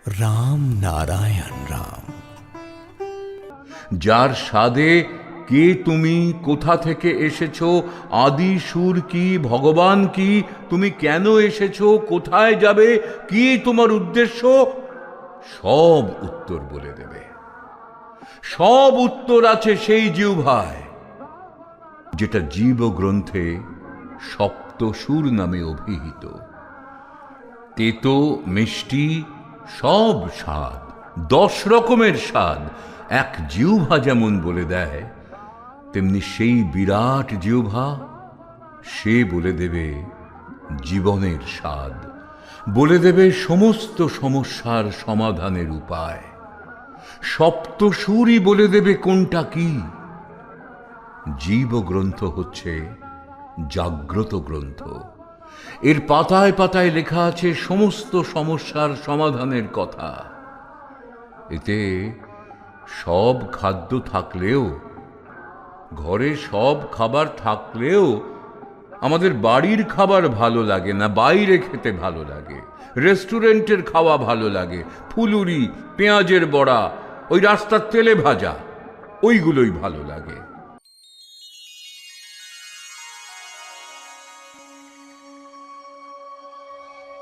রাম নারায়ণ রাম। যার স্বাদে কে তুমি, কোথা থেকে এসেছো, আদি সুর কি, ভগবান কি, তুমি কেন এসেছো, কোথায় যাবে, কি তোমার উদ্দেশ্য, সব উত্তর বলে দেবে। সব উত্তর আছে সেই জিহ্বায়, যেটা জীব গ্রন্থে সপ্তসুর নামে অভিহিত। তেতো মিষ্টি সব স্বাদ, 10 রকমের স্বাদ এক জিহ্বা যেমন বলে দেয়, তেমনি সেই বিরাট জিহ্বা সে বলে দেবে জীবনের স্বাদ, বলে দেবে সমস্ত সমস্যার সমাধানের উপায়। সপ্তসুরই বলে দেবে কোনটা কি। জীবগ্রন্থ হচ্ছে জাগ্রত গ্রন্থ। এর পাতায় পাতায় লেখা আছে সমস্ত সমস্যার সমাধানের কথা। এতে সব খাদ্য থাকলেও, ঘরে সব খাবার থাকলেও আমাদের বাড়ির খাবার ভালো লাগে না, বাইরে খেতে ভালো লাগে। রেস্টুরেন্টের খাওয়া ভালো লাগে, ফুলুরি, পেঁয়াজের বড়া, ওই রাস্তার তেলে ভাজা, ওইগুলোই ভালো লাগে।